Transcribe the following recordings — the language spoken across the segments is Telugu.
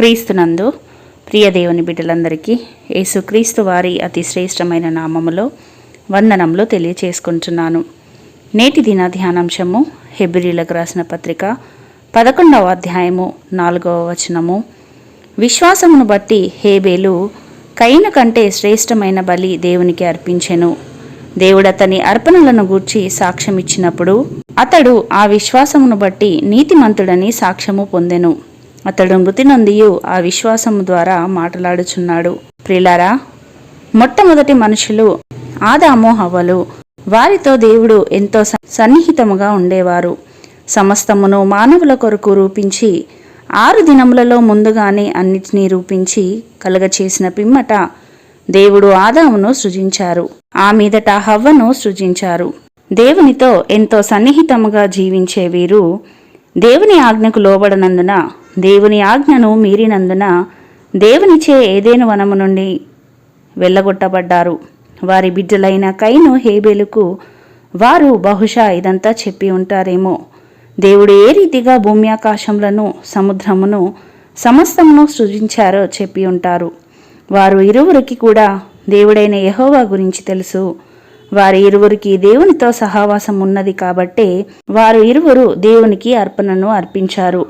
క్రీస్తునందు ప్రియ దేవుని బిడ్డలందరికీ యేసుక్రీస్తు వారి అతి శ్రేష్టమైన నామములో వందనములు తెలియచేసుకుంటున్నాను. నేటి దిన ధ్యానాంశము హెబ్రీలకు రాసిన పత్రిక 11వ అధ్యాయము 4వ వచనము. విశ్వాసమును బట్టి హేబేలు కయీను కంటే శ్రేష్టమైన బలి దేవునికి అర్పించెను. దేవుడతని అర్పణలను గూర్చి సాక్ష్యమిచ్చినప్పుడు అతడు ఆ విశ్వాసమును బట్టి నీతిమంతుడని సాక్ష్యము పొందెను. అతడు మృతి నొందియు ఆ విశ్వాసము ద్వారా మాట్లాడుచున్నాడు. ప్రియులారా, మొట్టమొదటి మనుషులు ఆదాము హవ్వలు. వారితో దేవుడు ఎంతో సన్నిహితముగా ఉండేవారు. సమస్తమును మానవుల కొరకు రూపించి 6 దినములలో ముందుగానే అన్నిటినీ రూపించి కలగచేసిన పిమ్మట దేవుడు ఆదామును సృజించారు. ఆ మీదట హవ్వను సృజించారు. దేవునితో ఎంతో సన్నిహితముగా జీవించే వీరు దేవుని ఆజ్ఞకు లోబడనందున, దేవుని ఆజ్ఞను మీరినందున దేవునిచే ఏదెను వనము నుండి వెళ్ళగొట్టబడ్డారు. వారి బిడ్డలైన కయీను హేబేలుకు వారు బహుశా ఇదంతా చెప్పి ఉంటారేమో. దేవుడు ఏ రీతిగా భూమి ఆకాశములను, సముద్రమును, సమస్తమును సృజించారో చెప్పి ఉంటారు. వారు ఇరువురికి కూడా దేవుడైన యెహోవా గురించి తెలుసు. వారి ఇరువురికి దేవునితో సహవాసం ఉన్నది కాబట్టే వారు ఇరువురు దేవునికి అర్పణను అర్పించారు.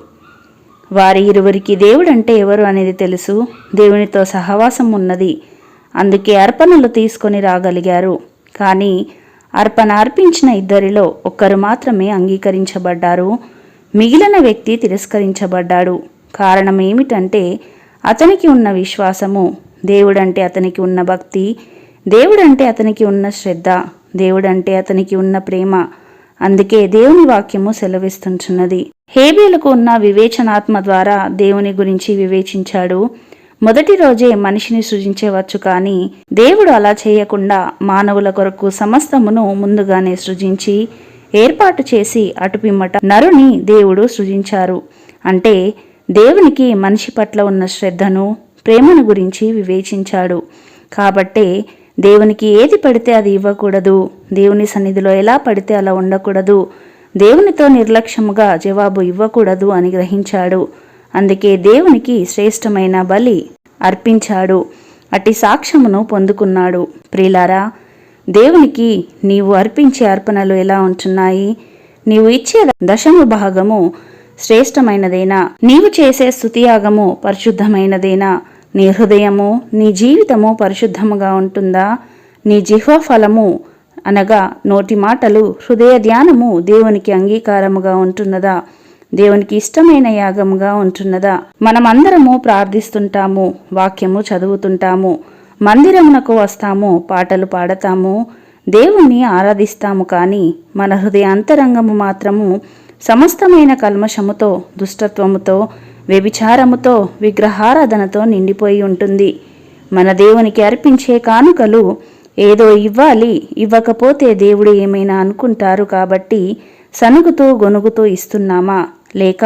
వారి ఇరువురికి దేవుడంటే ఎవరు అనేది తెలుసు, దేవునితో సహవాసం ఉన్నది. అందుకే అర్పణలు తీసుకొని రాగలిగారు. కానీ అర్పణ అర్పించిన ఇద్దరిలో ఒక్కరు మాత్రమే అంగీకరించబడ్డారు. మిగిలిన వ్యక్తి తిరస్కరించబడ్డాడు. కారణం ఏమిటంటే అతనికి ఉన్న విశ్వాసము, దేవుడంటే అతనికి ఉన్న భక్తి, దేవుడంటే అతనికి ఉన్న శ్రద్ధ, దేవుడంటే అతనికి ఉన్న ప్రేమ. అందుకే దేవుని వాక్యము సెలవిస్తుంచున్నది. హేబేలుకు ఉన్న వివేచనాత్మ ద్వారా దేవుని గురించి వివేచించాడు. మొదటి రోజే మనిషిని సృజించవచ్చు, కానీ దేవుడు అలా చేయకుండా మానవుల కొరకు సమస్తమును ముందుగానే సృజించి ఏర్పాటు చేసి అటుపిమ్మట నరుని దేవుడు సృజించారు. అంటే దేవునికి మనిషి పట్ల ఉన్న శ్రద్ధను, ప్రేమను గురించి వివేచించాడు. కాబట్టే దేవునికి ఏది పడితే అది ఇవ్వకూడదు, దేవుని సన్నిధిలో ఎలా పడితే అలా ఉండకూడదు, దేవునితో నిర్లక్ష్యముగా జవాబు ఇవ్వకూడదు అని గ్రహించాడు. అందుకే దేవునికి శ్రేష్టమైన బలి అర్పించాడు. అట్టి సాక్ష్యమును పొందుకున్నాడు. ప్రియులారా, దేవునికి నీవు అర్పించే అర్పణలు ఎలా ఉంటున్నాయి? నీవు ఇచ్చే దశమ భాగము శ్రేష్టమైనదేనా? నీవు చేసే స్తుతియాగము పరిశుద్ధమైనదేనా? నీ హృదయము, నీ జీవితము పరిశుద్ధముగా ఉంటుందా? నీ జిహ్వ ఫలము అనగా నోటి మాటలు, హృదయ ధ్యానము దేవునికి అంగీకారముగా ఉంటున్నదా? దేవునికి ఇష్టమైన యాగముగా ఉంటున్నదా? మనమందరము ప్రార్థిస్తుంటాము, వాక్యము చదువుతుంటాము, మందిరమునకు వస్తాము, పాటలు పాడతాము, దేవుణ్ణి ఆరాధిస్తాము. కానీ మన హృదయ అంతరంగము మాత్రము సమస్తమైన కల్మషముతో, దుష్టత్వముతో, వ్యభిచారముతో, విగ్రహారాధనతో నిండిపోయి ఉంటుంది. మన దేవునికి అర్పించే కానుకలు ఏదో ఇవ్వాలి, ఇవ్వకపోతే దేవుడు ఏమైనా అనుకుంటారు కాబట్టి సనుగుతూ గొనుగుతూ ఇస్తున్నామా? లేక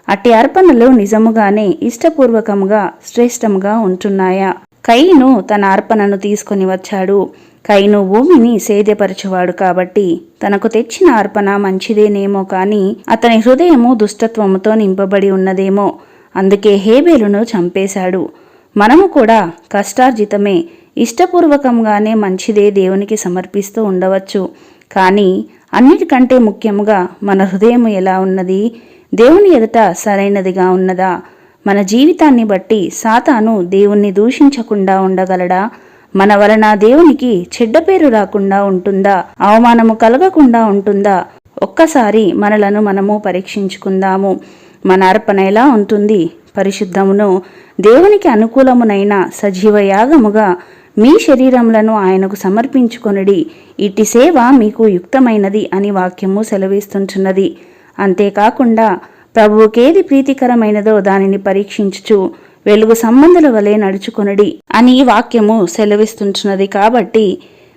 అట్టి అర్పణలు నిజముగానే ఇష్టపూర్వకముగా శ్రేష్టముగా ఉంటున్నాయా? కయీను తన అర్పణను తీసుకొని వచ్చాడు. కయీను భూమిని సేద్యపరచువాడు కాబట్టి తనకు తెచ్చిన అర్పణ మంచిదేనేమో, కానీ అతని హృదయము దుష్టత్వముతో నింపబడి ఉన్నదేమో. అందుకే హేబేలును చంపేశాడు. మనము కూడా కష్టార్జితమే, ఇష్టపూర్వకంగానే మంచిదే దేవునికి సమర్పిస్తూ ఉండవచ్చు. కానీ అన్నిటికంటే ముఖ్యముగా మన హృదయం ఎలా ఉన్నది? దేవుని ఎదుట సరైనదిగా ఉన్నదా? మన జీవితాన్ని బట్టి సాతాను దేవుణ్ణి దూషించకుండా ఉండగలడా? మన వలన దేవునికి చెడ్డ పేరు రాకుండా ఉంటుందా? అవమానము కలగకుండా ఉంటుందా? ఒక్కసారి మనలను మనము పరీక్షించుకుందాము. మన అర్పణ ఎలా ఉంటుంది? పరిశుద్ధమును, దేవునికి అనుకూలమునైన సజీవ యాగముగా మీ శరీరములను ఆయనకు సమర్పించుకొనుడి, ఇట్టి సేవ మీకు యుక్తమైనది అని వాక్యము సెలవిస్తుంటున్నది. అంతేకాకుండా ప్రభువుకేది ప్రీతికరమైనదో దానిని పరీక్షించుచు వెలుగు సంబంధుల వలె నడుచుకొనుడి అని వాక్యము సెలవిస్తుంటున్నది. కాబట్టి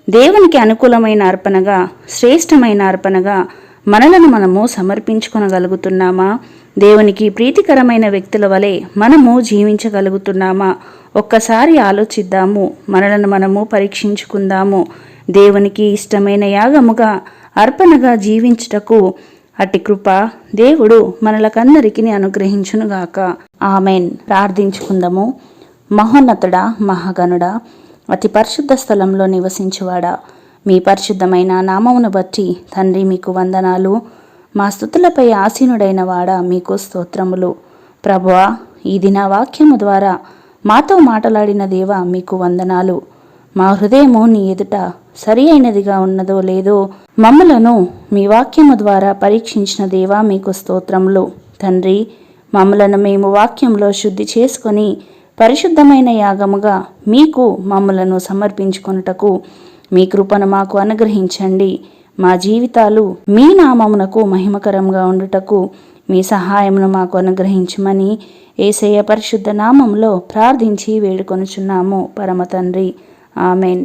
దేవునికి అనుకూలమైన అర్పణగా, శ్రేష్టమైన అర్పణగా మనలను మనము సమర్పించుకొనగలుగుతున్నామా? దేవునికి ప్రీతికరమైన వ్యక్తుల వలె మనము జీవించగలుగుతున్నామా? ఒక్కసారి ఆలోచిద్దాము, మనలను మనము పరీక్షించుకుందాము. దేవునికి ఇష్టమైన యాగముగా, అర్పణగా జీవించుటకు అట్టి కృప దేవుడు మనలకందరికీ అనుగ్రహించునుగాక. ఆమెన్. ప్రార్థించుకుందాము. మహోన్నతుడా, మహాగణుడా, అతి పరిశుద్ధ స్థలంలో నివసించువాడా, మీ పరిశుద్ధమైన నామమును బట్టి తండ్రి మీకు వందనాలు. మా స్తుతులపై ఆసీనుడైన వాడా మీకు స్తోత్రములు. ప్రభువా, ఈ దిన వాక్యము ద్వారా మాతో మాట్లాడిన దేవా మీకు వందనాలు. మా హృదయము నీ ఎదుట సరి అయినదిగా ఉన్నదో లేదో మమ్మలను మీ వాక్యము ద్వారా పరీక్షించిన దేవా మీకు స్తోత్రములు. తండ్రి, మమ్మలను మేము వాక్యంలో శుద్ధి చేసుకొని పరిశుద్ధమైన యాగముగా మీకు మమ్మలను సమర్పించుకొనుటకు మీ కృపను మాకు అనుగ్రహించండి. మా జీవితాలు మీ నామమునకు మహిమకరంగా ఉండుటకు మీ సహాయమును మాకు అనుగ్రహించమని యేసయ్య పరిశుద్ధ నామములో ప్రార్థించి వేడుకొనుచున్నాము పరమ తండ్రి. ఆమెన్.